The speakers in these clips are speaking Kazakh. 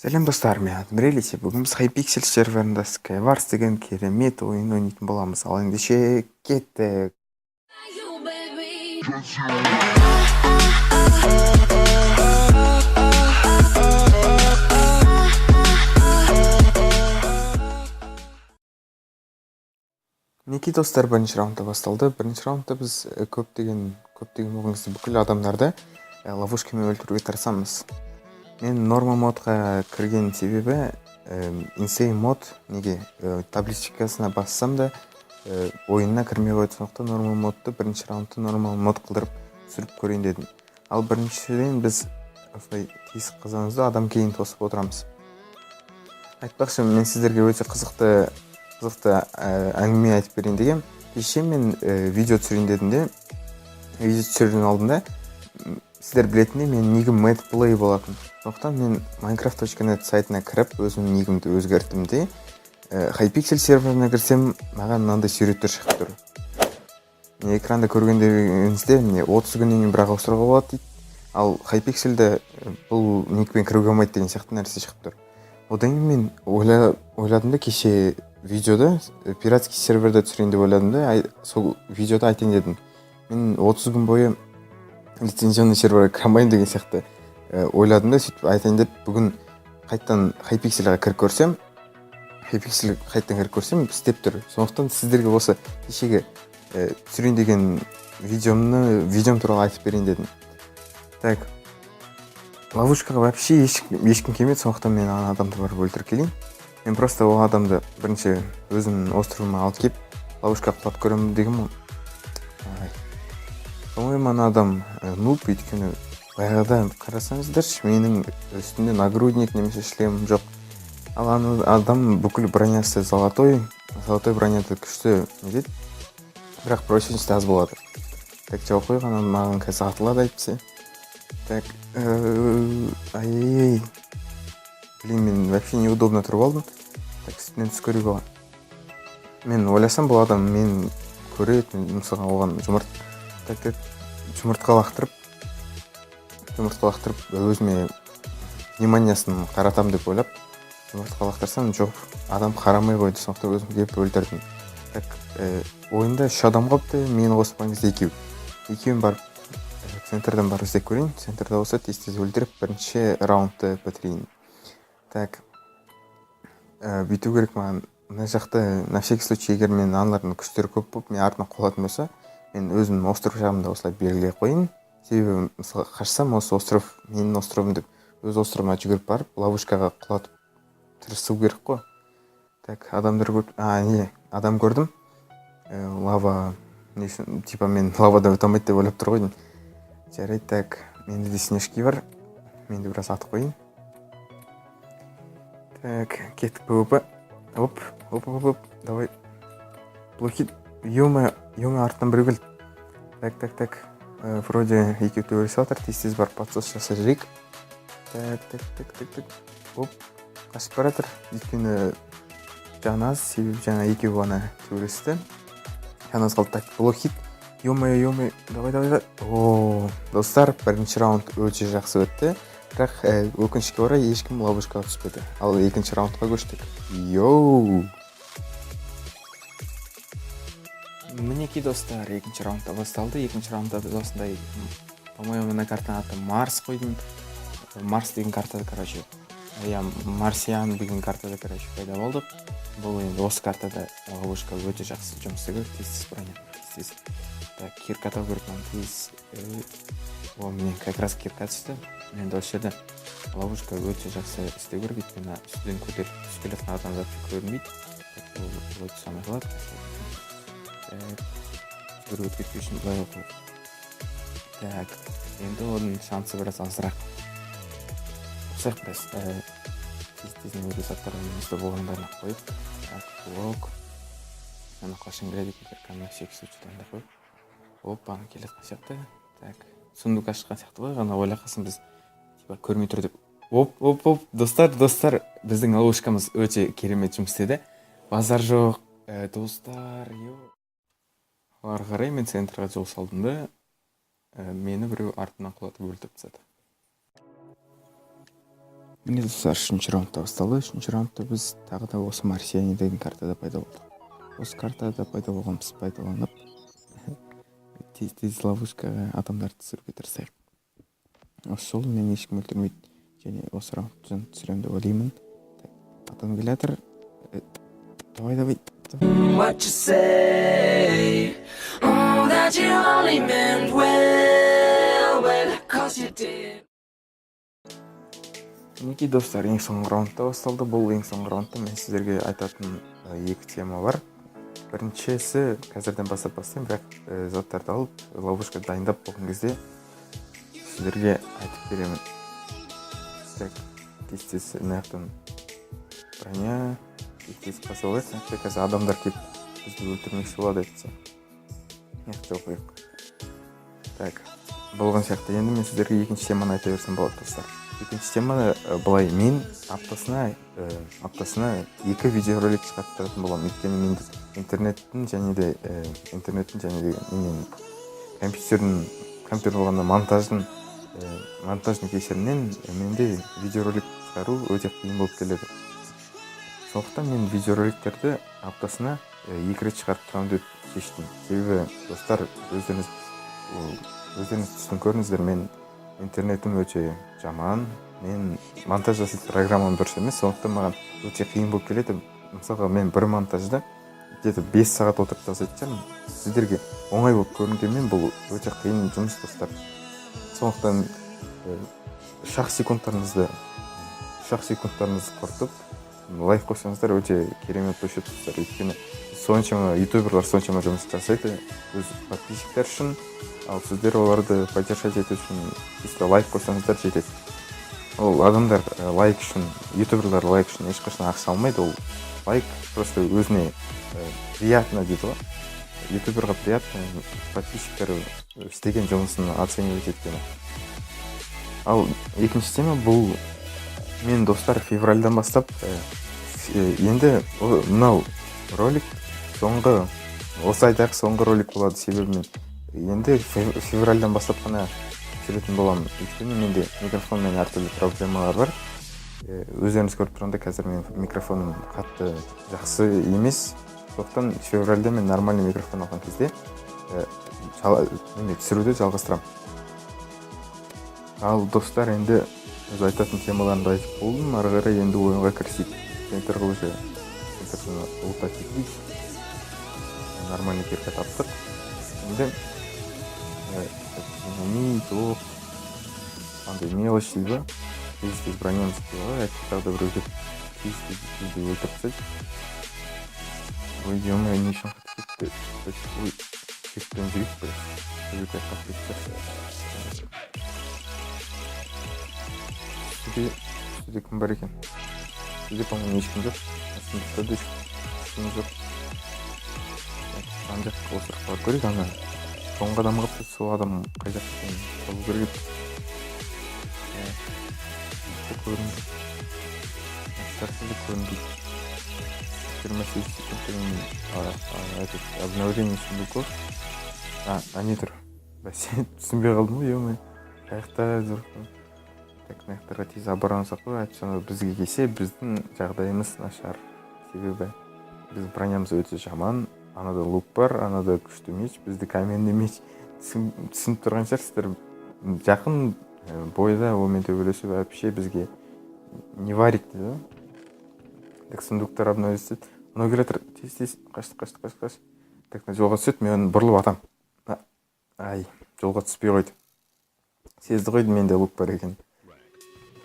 Сәлем достар, мен Андрейлиси. Бүгін біз Hypixel серверында Skywars деген керемет ойын ойнайтын боламыз. Ал ендеше кеттік. Мінекей достар, бірінші раунда басталды. Бірінші раунда біз көптеген болған кезде бүкіл адамдарды ловушкамен өлтіруге тырысамыз. Мен норма модқа кірген себебі Insane мод неге табличкасына бассам да ойынына кірмей қойды. Сондықтан норма модты бірінші раундты нормал мод қылдырып сүріп көрейін дедім. Ал біріншіден біз осылай тесік қазанымызды адам кейін тосып отырамыз. Айтпақшы, мен сіздерге өте қызықты әңгіме айтып берейін дегем. Кеше мен видео түсірейін дедім де, видео түсірген алдында сіздер білетіндей мен нигім MadPlay болатын. Сондықтан мен Minecraft.net сайтына кіріп, өзімнің нигімді өзгерттім де, Hypixel серверіне кірсем, маған мынандай суреттер шығып тұр. Экранда көргендеріңізде 30 күннен кейін бірақ ауыстыруға болады дейді. Ал Hypixel'де бұл никпен кіруге болмайды деген сияқты нәрсе шығып тұр. Одан кейін мен ойладым да, кеше видеода пиратский серверде түсірейін деп ойладым да, сол видеода айтайын дедім. Мен 30 күн бойы лицензионный серверге кірмеймін деген сияқты ойладым да, сөйтіп айтайын деп, бүгін қайттан Hypixel'ға кіріп көрсем, істеп тұр. Сондықтан сіздерге осы кешегі түсірейін деген видеом туралы айтып берейін дедім. Так, ловушкаға вообще ешкім келмеді, сондықтан мен ана адамды барып өлтіріп келейін. Мен просто ол адамды бірінші өзімнің островыма алып келіп, ловушкаға құлап көремін дегім ол. По-моему, ана адам нуб, өйткені баяғыда қарасаңыздаршы, менің үстінде нагрудник немесе шлем жоқ. Ал ана адам бүкіл бронясы золотой броняды күшті не дейді, бірақ прочность аз болады. Так, жауып қойған, маған қазір атылады айтпесе. Так, ай-ай-ай. Блин, мен вообще неудобно тұрып алдым. Так, үстінен түс көруге болған. Мен ойласам, бұл адам мен көреді, мысалға оған жұмыртқа лақтырып өзіме вниманиясын қаратам деп ойлап, жұмыртқа лақтырсам, жоқ, адам қарамай қойды, сондықтан өзім келіп өлтірдім. Так, ойында 3 адам қалыпты, мені қосқан кезде екеуін барып центрдан барып іздеп көрейін. Центрда болса тез өлтіріп бірінші раундты бітірейін. Так, бүйту керек маған. Мына жақта на всякий случай, егер мен аналардың күштері көп болып, мен артына қолатын болса, мен өзім остров жағымда осылай белгілей қойын. Себебі мысалы қашсам, осы остров менің островым деп өз островыма жүгіріп барып, ловушкаға құлатып тырысу керек қой. Так, адам көрдім. Лава, типа мен лавада өте алмайды деп ойлап тұр қойдым. Жарайды, так, менде де снежки бар. Менде біраз атып қойын. Так, кеттік ПВП. Оп, давай. Блокит. Ё-моё, артынан біреу келді. Так. Вроде екеу төбелесіп жатыр, тез барып подсос жасап жіберейік. Так. Оп, қашып бара жатыр. Өйткені себебі жаңа екеу ғана төбелесті. Жаназ қалды. Так, блокит. Ё-моё, давай. О, достар, бірінші раунд өте жақсы өтті. Бірақ өкінішке орай ешкім ловушкаға түспеді. Ал екінші раундқа көштік. Йоу! Мінекей достар, екінші раундта басталды. Екінші раундта біз осындай, по-моему, мына картаның аты Марс қойдым. Марс деген картада, Марсиан деген картада, пайда болдық. Бұл енді осы картада ловушка өте жақсы жұмыс істеу керек, тез броня. Так, кирка тау керек, тез. О, мен как раз кирка түсті. Мен осы жерде ловушка өте жақсы істеу керек, өйткені үстіден көтеріп түскен адам затты көрінбейді. Бұл өте самай қалады. Жүгір өткетпей үшін бұлай оқылып. Так, енді оның шансы біраз азырақ. Ұқсақ біраз тез-тезіне өте саттарға неместі болған бәрін қойып. Так, блок. Оны қашын келеді кетер, қанына шексіз ұчыдан да қойып. Оппаны келетін сияқты. Так, сұндық ашқан сияқты ғой, ғана ойлақасын біз көрмей тұр деп. Оп, достар, біздің ловушкамыз өте керемет жұмыс істеді. Базар жоқ, достар, Ары қарай мен центрға жол салдым да, мені біреу артынан құлатып өлтіріп тастады. Міне достар, үшінші раундта басталды. Үшінші раундта біз тағы да осы Марсиане деген картада пайда болдық. Осы картада пайда болғанымыз пайдаланып тез ловушкаға адамдарды түсіруге тырысайық. Осы жолы мен ешкім өлтірмейді және осы раундты түсіремін деп ойлаймын. Адам келе жатыр. Давай. What you say? Oh, that you only meant well, 'cause you did. Мінекей достар, ең соңғы раундта басталды. Бұл ең соңғы раундта мен сіздерге айтатын екі тема бар. Біріншісі қазірден бастап бастаймын, бірақ заттарды алып, ловушка дайындап болған кезде сіздерге айтып беремін. Так, тез мынаяқтан броня тез қаса алайық. Қазір адамдар келіп бізді өлтірмекші болады айтса. Мынақты оқиық. Так, болған сияқты. Енді мен сіздерге екінші теманы айта берсем болады достар. Екінші тема былай, мен аптасына 2 видеоролик шығарып боламын. Өйткені мен интернеттің және де менің компьютер болғанда монтаждың кесірінен менде видеоролик шығару өте қиын болып келеді. Сондықтан мен видеороликтерді аптасына 2 рет шығарып тұрамын деп шештім. Себебі достар, өздеріңіз түсін көріңіздер, мен интернетім өте жаман. Мен монтаж жасайтын программам дұрыс емес, сондықтан маған өте қиын болып келеді. Мысалға мен бір монтажда где-то 5 сағат отырып жасайтын. Сіздерге оңай болып көрінгенмен бұл өте қиын жұмыс достар. Сондықтан шақ секундтарыңызды құртып лайк қойсаңыздар өте керемет болушы достар. Өйткені ютуберлар соншама жұмыс жасайды өз подписчиктер үшін, ал сіздер оларды поддержать ету үшін просто лайк қойсаңыздар жетеді. Ол адамдар лайк үшін, ютуберлар лайк үшін ешқашан ақша алмайды. Ол лайк просто өзіне приятно дейді ғой. Ютуберға приятно подписчиктер істеген жұмысын оценивать еткені. Ал екінші тема бұл, мен достар февральдан бастап енді мынау ролик осы айдағы соңғы ролик болады. Себебі мен енді февральдан бастап қана түсіретін боламын. Өйткені менде микрофонмен әртүрлі проблемалар бар. Өздеріңіз көріп тұрғанда қазір менің микрофоным қатты жақсы емес. Сондықтан февральда мен нормальный микрофон алған кезде түсіруді жалғастырамын. Ал достар, енді өз айтатын темаларымды айтып болдым. Ары қарай енді ойынға кірісейік. Центрға уже ұлтат етейік. Нормальный керке таптық. Енді андай мелочь дейді ба? Тез бронеміз дейді. Әйтті біреуді тез өлтіріп. Ой, ё-моё, не үшін қатып кетті. Ой, кеттен жүрек қой. Өте қатып кетті. Сізде кім бар екен? Сізде, по-моему, ешкім жоқ. Сіздерді ешкім жоқ. Ана жаққа отырып қалып көрейік. Ана соңғы адам қапты, сол адам қай жаққа екен табу керек еді. Көрінді. Сәрсізді көрінді. Мәселесі секундтен обновление сундуков. Они тұр. Сен түсінбей қалдым ғой, ё-моё. Қаяқта жүр. Так, маяқтарға тез абарансақ қой. Айтсаны бізге келсе, біздің жағдайымыз нашар. Себебі біз бронямыз өте жаман. Анада лук бар, анада күшті меч, бізді каменный меч. Түсініп тұрған шығарсыздар. Жақын бойда олмен төбелесу вообще бізге не варик дейді. Так, сундуктар обновление. Мынау келетір, тез, қаш. Так, жолға түсет, мен бұрылып атам. Ай, жолға түспей қойды. Сезді қойды, менде лук бар екен.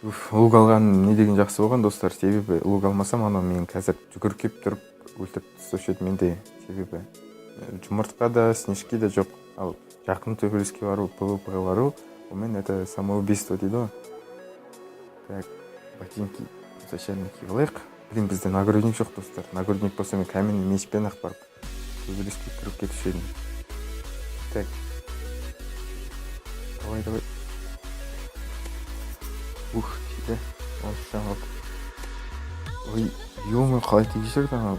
Лук алған не деген жақсы болған достар. Себебі лук алмасам, анау мен қазір жүгіріп кеп тұрып өлтіріп тастаушы еді менде. Себебі жұмыртқа да, снежки да жоқ. Ал жақын төбелеске бару, ПВП-ға бару, омен это самоубийство дейді ғой. Так, ботинки зачем киіп Блин, бізде нагрудник жоқ достар. Нагрудник болса мен каменный мечпен ақ барып төбелеске кіріп кетуші едім. Так. Давай. Ух, дейді. Алсаң алды. Ой, ё-моё, қалай тегі жүрді ана.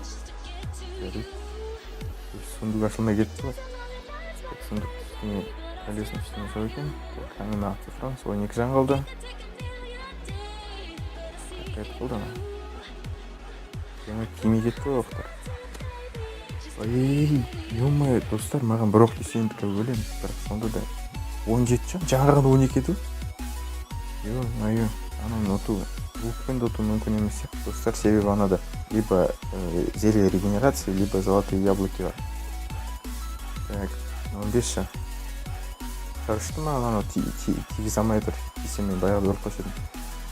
Сундук ашылмай кетті ғой. Сундук үстіне колесінің үстіне жоқ екен. Каменный цифран, сол 2 жан қалды. қайтып қалды ана. Кеме кетті ғой оқтар. Ой, ё-моё, достар, маған бір оқ десе енді өлемін. Бірақ сонда да 17 жан, жаңа ғана 12 еді. Ё-моё, ананы ұту, лукпен де ұту мүмкін емес сияқты, достар, себебі анада либо зелье регенерации, либо золотые яблоки бар. Так, 15 жан. Қарышты ма, ананы тигіз алмай тұр, десе мен баяғыда ұрып қойып едім.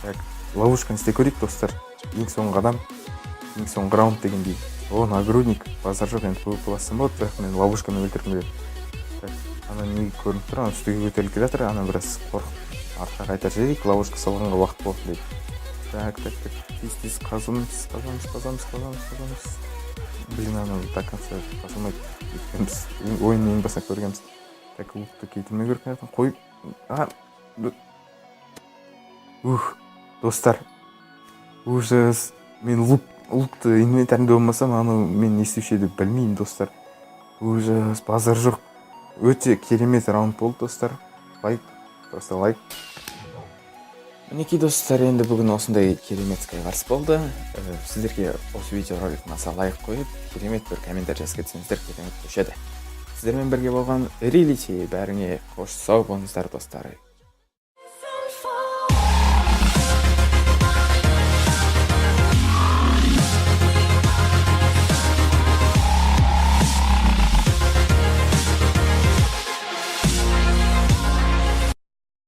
Так, ловушканы істей көрейік, достар. Ең соңғы адам, ең соңғы раунд дегендей. О, нагрудник, базар жоқ, енді көбіп бассам болады, бірақ мен ловушканы өлтіргім келеді. Так, ана не көрініп тұр, ана үстіге көтеріліп келе жатыр, ана біраз қорқып артқа қайтар жіберейік, ловушка салғанға уақыт болды дейді. Так, тез қазымыз. Блин, ана до конца қасылмайды. Өткенбіз, ойынның ең басына көргенбіз. Так, луқты кетірмей көрген қойып. Достар, ужас. Мен луқты инвентарымда болмасам, аны мен не істеуші еді білмеймін, достар. Ужас, базар жоқ. Өте керемет раунд болды, достар. Лайк, просто лайк. Мінекей, достар, енді бүгін осындай керемет скайварс болды. Сіздерге осы видеоролик ұнаса лайк қойып, керемет бір комментар жазып кетсеңіздер керемет болушы еді. Сіздермен бірге болған Reality, бәріңе қош сау болыңыздар, достар.